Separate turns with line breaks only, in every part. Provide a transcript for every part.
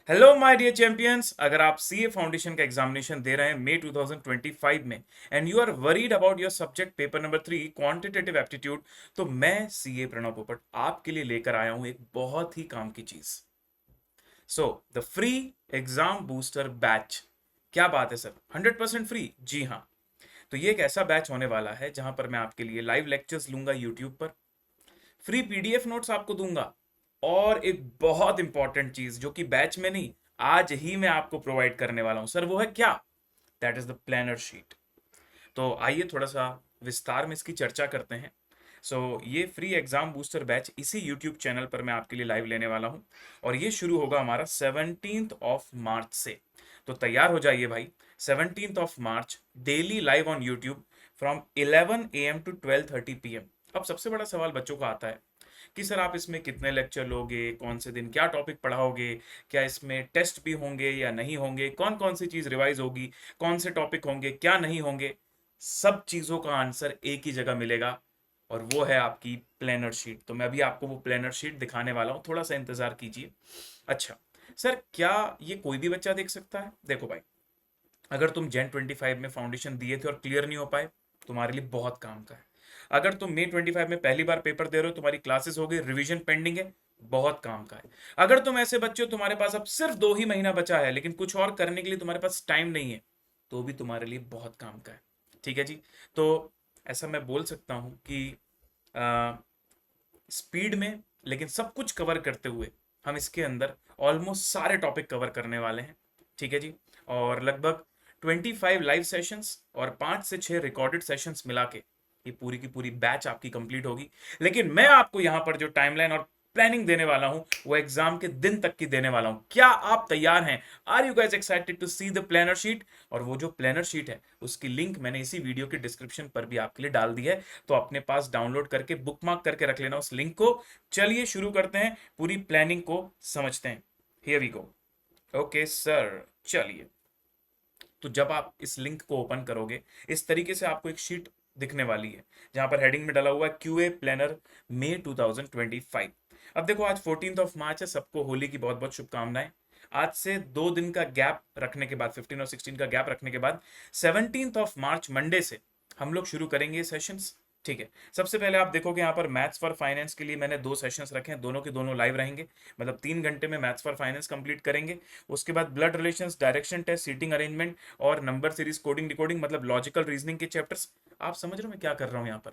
Hello my dear champions. अगर आप CA foundation का एग्जामिनेशन दे रहे हैं मई 2025 में and you are worried about your subject paper number 3 quantitative aptitude, तो मैं सीए प्रणव पोपट आपके लिए लेकर आया हूं एक बहुत ही काम की चीज। So the free exam booster batch. क्या बात है सर, 100% फ्री? जी हाँ। तो ये एक ऐसा बैच होने वाला है जहां पर मैं आपके लिए लाइव लेक्चर्स लूंगा यूट्यूब पर, फ्री पीडीएफ नोट्स आपको दूंगा, और एक बहुत इंपॉर्टेंट चीज जो कि बैच में नहीं, आज ही मैं आपको प्रोवाइड करने वाला हूं सर, वो है क्या? That is the planner sheet. तो आइए थोड़ा सा विस्तार में इसकी चर्चा करते हैं। ये फ्री एग्जाम बूस्टर बैच इसी यूट्यूब चैनल पर मैं आपके लिए लाइव लेने वाला हूं, और ये शुरू होगा हमारा 17 मार्च से। तो तैयार हो जाइए भाई। 17 March daily live on YouTube from 11 AM to 12:30 PM। अब सबसे बड़ा सवाल बच्चों का आता है कि सर आप इसमें कितने लेक्चर लोगे, कौन से दिन क्या टॉपिक पढ़ाओगे, क्या इसमें टेस्ट भी होंगे या नहीं होंगे, कौन कौन सी चीज़ रिवाइज होगी, कौन से टॉपिक होंगे क्या नहीं होंगे। सब चीज़ों का आंसर एक ही जगह मिलेगा, और वो है आपकी प्लानर शीट। तो मैं अभी आपको वो प्लानर शीट दिखाने वाला हूँ, थोड़ा सा इंतजार कीजिए। अच्छा सर, क्या ये कोई भी बच्चा देख सकता है? देखो भाई, अगर तुम Jan 25 में फाउंडेशन दिए थे और क्लियर नहीं हो पाए, तुम्हारे लिए बहुत काम का है। अगर तुम May 25 में पहली बार पेपर दे रहे हो, तुम्हारी क्लासेस हो गई, रिवीजन पेंडिंग है, बहुत काम का है। अगर तुम ऐसे बच्चे हो, तुम्हारे पास अब सिर्फ 2 ही महीना बचा है लेकिन कुछ और करने के लिए तुम्हारे पास टाइम नहीं है, तो भी तुम्हारे लिए बहुत काम का है। ठीक है जी। तो ऐसा मैं बोल सकता हूँ कि स्पीड में, लेकिन सब कुछ कवर करते हुए, हम इसके अंदर ऑलमोस्ट सारे टॉपिक कवर करने वाले हैं। ठीक है जी। और लगभग 25 लाइव सेशंस और 5 से 6 रिकॉर्डेड सेशंस मिला के ये पूरी की पूरी बैच आपकी कंप्लीट होगी। लेकिन मैं आपको यहां पर जो टाइमलाइन और प्लानिंग देने वाला हूं, वो एग्जाम के दिन तक की देने वाला हूं। क्या आप तैयार हैं? Are you guys excited to see the planner sheet? और वो जो प्लानर शीट है उसकी लिंक मैंने इसी वीडियो के डिस्क्रिप्शन पर भी आपके लिए डाल दी है, तो अपने पास डाउनलोड करके बुकमार्क करके रख लेना उस लिंक को। चलिए शुरू करते हैं, पूरी प्लानिंग को समझते हैं। Here we go. Okay sir, चलिए। तो जब आप इस लिंक को ओपन करोगे, इस तरीके से आपको एक शीट दिखने वाली है जहां पर हेडिंग में डाला हुआ है क्यूए प्लानर मई 2025। अब देखो, आज 14 मार्च है, सबको होली की बहुत बहुत शुभकामनाएं। आज से 2 दिन का गैप रखने के बाद, 15 और 16 का गैप रखने के बाद, 17 मार्च मंडे से हम लोग शुरू करेंगे सेशंस। ठीक है। सबसे पहले आप देखोगे यहाँ पर मैथ्स फॉर फाइनेंस के लिए मैंने 2 सेशंस रखे हैं, दोनों के दोनों लाइव रहेंगे। मतलब 3 घंटे में मैथ्स फॉर फाइनेंस कंप्लीट करेंगे। उसके बाद blood relations, direction test, seating arrangement और नंबर सीरीज, कोडिंग डिकोडिंग, मतलब लॉजिकल रीजनिंग के चैप्टर्स। आप समझ रहे हो मैं क्या कर रहा हूँ यहाँ पर?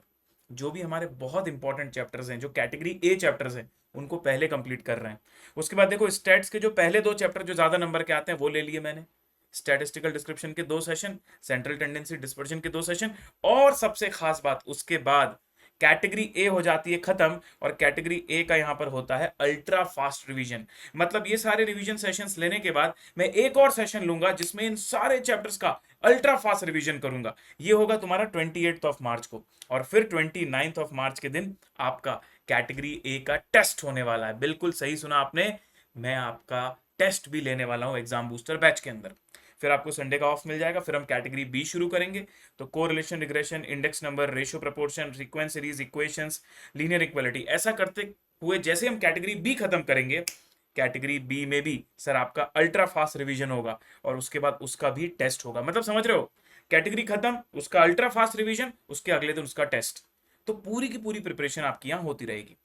जो भी हमारे बहुत इंपॉर्टेंट चैप्टर्स हैं, जो कैटेगरी ए चैप्टर्स हैं, उनको पहले कंप्लीट कर रहे हैं। उसके बाद देखो, स्टैट्स के जो पहले 2 चैप्टर जो ज्यादा नंबर के आते हैं वो ले लिए मैंने। स्टैटिस्टिकल डिस्क्रिप्शन के 2 सेशन, सेंट्रल टेंडेंसी डिस्पर्जन के 2 सेशन, और सबसे खास बात, उसके बाद कैटेगरी ए हो जाती है खत्म, और कैटेगरी ए का यहां पर होता है अल्ट्रा फास्ट रिवीजन। मतलब ये सारे रिवीजन सेशंस लेने के बाद मैं एक और सेशन लूंगा जिसमें इन सारे चैप्टर्स का अल्ट्रा फास्ट रिवीजन करूंगा। ये होगा तुम्हारा 28 मार्च को। और फिर 29 मार्च के दिन आपका कैटेगरी ए का टेस्ट होने वाला है। बिल्कुल सही सुना आपने, मैं आपका टेस्ट भी लेने वाला हूं एग्जाम बूस्टर बैच के अंदर। फिर आपको संडे का ऑफ मिल जाएगा, फिर हम कैटेगरी बी शुरू करेंगे। तो correlation, regression, index number, ratio proportion, sequence series, equations, linear equality, ऐसा करते हुए जैसे हम कैटेगरी बी खत्म करेंगे, कैटेगरी बी में भी सर आपका अल्ट्रा फास्ट रिवीजन होगा, और उसके बाद उसका भी टेस्ट होगा। मतलब समझ रहे हो, कैटेगरी खत्म, उसका अल्ट्रा फास्ट रिवीजन, उसके अगले दिन उसका टेस्ट। तो पूरी की पूरी प्रिपरेशन आपकी यहां होती रहेगी।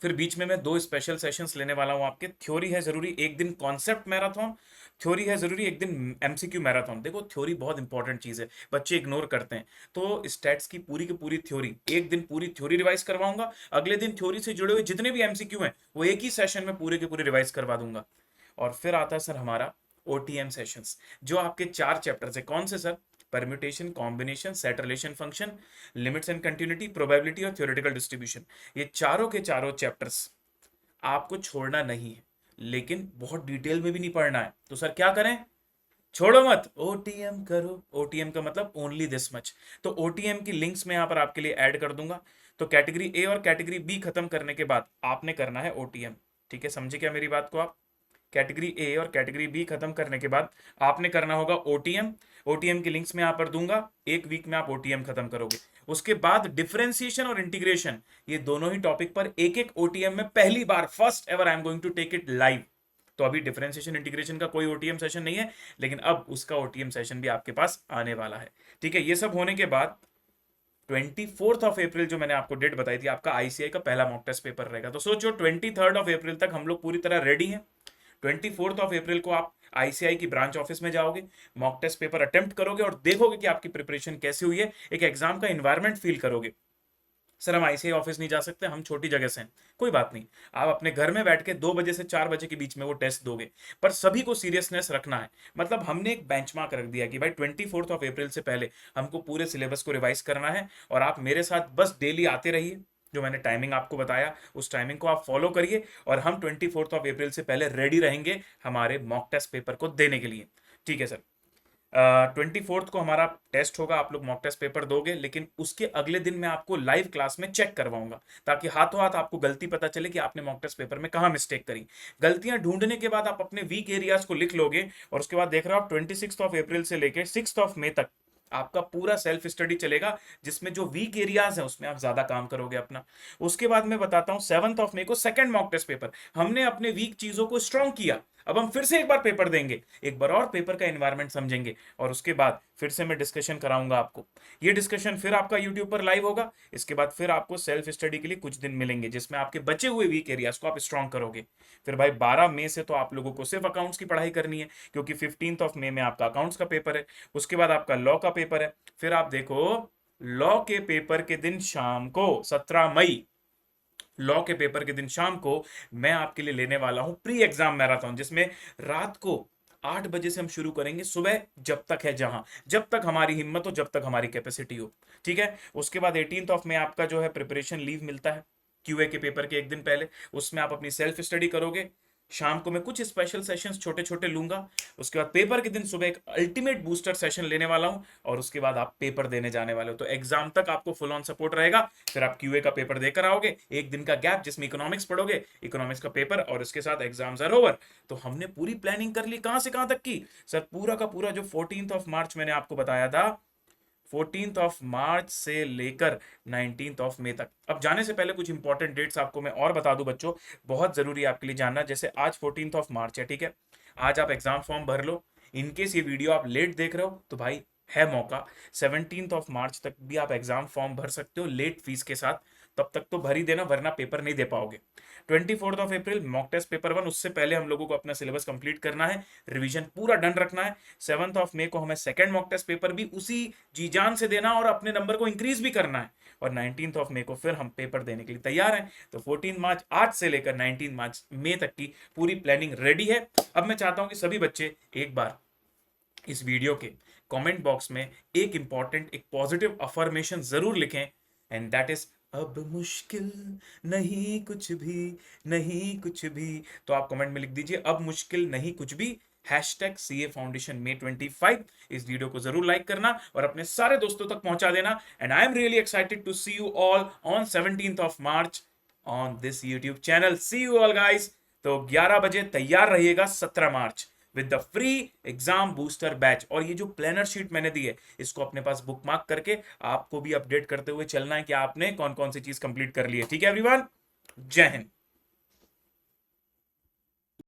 फिर बीच में मैं 2 स्पेशल सेशंस लेने वाला हूं आपके। थ्योरी है जरूरी, एक दिन कॉन्सेप्ट मैराथन। थ्योरी है जरूरी, एक दिन एमसीक्यू मैराथन। देखो, थ्योरी बहुत इंपॉर्टेंट चीज है, बच्चे इग्नोर करते हैं। तो स्टैट्स की पूरी थ्योरी, एक दिन पूरी थ्योरी रिवाइज करवाऊंगा, अगले दिन थ्योरी से जुड़े हुए जितने भी एमसीक्यू हैं वो एक ही सेशन में पूरे के पूरे रिवाइज करवा दूंगा। और फिर आता है सर हमारा ओटीएम सेशंस, जो आपके 4 चैप्टर्स है। कौन से sir? Permutation, combination, set relation function, limits and continuity, probability और थ्योरेटिकल डिस्ट्रीब्यूशन। ये चारों के चारों चैप्टर्स आपको छोड़ना नहीं है, लेकिन बहुत डिटेल में भी नहीं पढ़ना है। तो सर क्या करें? छोड़ो मत, ओटीएम करो। ओटीएम का मतलब ओनली दिस मच। तो ओटीएम की लिंक्स मैं यहां पर आपके लिए ऐड कर दूंगा। तो कैटेगरी ए और कैटेगरी बी खत्म करने के बाद आपने करना है ओटीएम। ठीक है, समझे क्या मेरी बात को आप? कैटेगरी ए और कैटेगरी बी खत्म करने के बाद आपने करना होगा ओटीएम। ओटीएम की लिंक्स में यहां पर दूंगा, एक वीक में आप ओटीएम खत्म करोगे। उसके बाद डिफरेंशिएशन और इंटीग्रेशन, ये दोनों ही टॉपिक पर एक एक ओटीएम में पहली बार, first ever I am going to take it live. तो अभी डिफरेंशिएशन इंटीग्रेशन का कोई ओटीएम सेशन नहीं है, लेकिन अब उसका ओटीएम सेशन भी आपके पास आने वाला है। ठीक है, ये सब होने के बाद 24 अप्रैल जो मैंने आपको डेट बताई थी, आपका आईसीआई का पहला मॉक टेस्ट पेपर रहेगा। तो सोचो 23 अप्रैल तक हम लोग पूरी तरह रेडी हैं। 24 अप्रैल को आप आईसीआई की ब्रांच ऑफिस में जाओगे, मॉक टेस्ट पेपर अटेम्प्ट करोगे और देखोगे कि आपकी प्रिपरेशन कैसी हुई है, एक एग्जाम का इन्वायरमेंट फील करोगे। सर हम आईसीआई ऑफिस नहीं जा सकते, हम छोटी जगह से हैं, कोई बात नहीं, आप अपने घर में बैठ के 2 बजे से 4 बजे के बीच में वो टेस्ट दोगे। पर सभी को सीरियसनेस रखना है, मतलब हमने एक बेंचमार्क रख दिया कि भाई 24 अप्रैल से पहले हमको पूरे सिलेबस को रिवाइज करना है, और आप मेरे साथ बस डेली आते रहिए। जो मैंने टाइमिंग आपको बताया उस टाइमिंग को आप फॉलो करिए, और हम 24 अप्रैल से पहले रेडी रहेंगे हमारे मॉक टेस्ट पेपर को देने के लिए। ठीक है सर, 24 को हमारा टेस्ट होगा, आप लोग मॉक टेस्ट पेपर दोगे, लेकिन उसके अगले दिन मैं आपको लाइव क्लास में चेक करवाऊंगा, ताकि हाथों हाथ आपको गलती पता चले कि आपने मॉक टेस्ट पेपर में कहाँ मिस्टेक करी। गलतियां ढूंढने के बाद आप अपने वीक एरियाज को लिख लोगे, और उसके बाद देख रहे हो आप 26 अप्रैल से लेकर 6 मई तक आपका पूरा सेल्फ स्टडी चलेगा, जिसमें जो वीक एरियाज हैं उसमें आप ज्यादा काम करोगे अपना। उसके बाद मैं बताता हूँ 7 मई को सेकंड मॉक टेस्ट पेपर। हमने अपने वीक चीजों को स्ट्रॉन्ग किया, अब हम फिर से एक बार पेपर देंगे, एक बार और पेपर का एनवायरनमेंट समझेंगे, और उसके बाद फिर से मैं डिस्कशन कराऊंगा आपको। ये डिस्कशन फिर आपका यूट्यूब पर लाइव होगा। इसके बाद फिर आपको सेल्फ स्टडी के लिए कुछ दिन मिलेंगे, जिसमें आपके बचे हुए वीक एरियाज को आप स्ट्रॉन्ग करोगे। फिर भाई 12 मई से तो आप लोगों को सिर्फ अकाउंट्स की पढ़ाई करनी है, क्योंकि 15 मई में आपका अकाउंट्स का पेपर है। उसके बाद आपका लॉ का पेपर है। फिर आप देखो, लॉ के पेपर के दिन शाम को 17 मई, लॉ के पेपर के दिन शाम को मैं आपके लिए लेने वाला हूं प्री एग्जाम मैराथन, जिसमें रात को 8 बजे से हम शुरू करेंगे, सुबह जब तक है, जहां जब तक हमारी हिम्मत हो, जब तक हमारी कैपेसिटी हो। ठीक है, उसके बाद 18 में आपका जो है प्रिपरेशन लीव मिलता है क्यूए के पेपर के एक दिन पहले, उसमें आप अपनी सेल्फ स्टडी करोगे। शाम को मैं कुछ स्पेशल सेशंस छोटे छोटे लूंगा। उसके बाद पेपर के दिन सुबह एक अल्टीमेट बूस्टर सेशन लेने वाला हूं, और उसके बाद आप पेपर देने जाने वाले हो। तो एग्जाम तक आपको फुल ऑन सपोर्ट रहेगा। फिर आप क्यूए का पेपर देकर आओगे, एक दिन का गैप जिसमें इकोनॉमिक्स पढ़ोगे, इकोनॉमिक्स का पेपर, और इसके साथ एग्जाम्स आर ओवर। तो हमने पूरी प्लानिंग कर ली, कहां से कहां तक की सर, पूरा का पूरा जो 14 मार्च मैंने आपको बताया था, 14 मार्च से लेकर 19 मई तक। अब जाने से पहले कुछ इंपॉर्टेंट डेट्स आपको मैं और बता दूं बच्चों, बहुत जरूरी है आपके लिए जानना। जैसे आज 14 मार्च है, ठीक है, आज आप एग्जाम फॉर्म भर लो। इनकेस ये वीडियो आप लेट देख रहे हो तो भाई है मौका, 17 मार्च तक भी आप एग्जाम फॉर्म भर सकते हो लेट फीस के साथ। तब तक तो भर ही देना, वरना पेपर नहीं दे पाओगे। 24 अप्रैल मॉक टेस्ट पेपर 1, उससे पहले हम लोगों को अपना सिलेबस कंप्लीट करना है, रिवीजन पूरा डन रखना है। 7 मई को हमें सेकंड मॉक टेस्ट पेपर भी उसी जी जान से देना, और अपने नंबर को इंक्रीज भी करना है। और 19 मई को फिर हम पेपर देने के लिए तैयार हैं। तो 14 मार्च आज से लेकर 19 मई तक की पूरी प्लानिंग रेडी है। अब मैं चाहता हूं कि सभी बच्चे एक बार इस वीडियो के कमेंट बॉक्स में एक इंपॉर्टेंट, एक पॉजिटिव अफर्मेशन जरूर लिखें, एंड दैट इज अब मुश्किल नहीं कुछ भी, नहीं कुछ भी। तो आप कमेंट में लिख दीजिए अब मुश्किल नहीं कुछ भी, हैशटैग CA फाउंडेशन May 25। इस वीडियो को जरूर लाइक करना और अपने सारे दोस्तों तक पहुंचा देना। And I am really excited to see you all on 17 March on this YouTube channel. See you all guys. तो 11 बजे तैयार रहिएगा 17 March with the free exam booster batch. और ये जो प्लानर शीट मैंने दी है, इसको अपने पास बुकमार्क करके आपको भी अपडेट करते हुए चलना है कि आपने कौन कौन सी चीज कंप्लीट कर ली है। ठीक है एवरीवन, जय हिंद।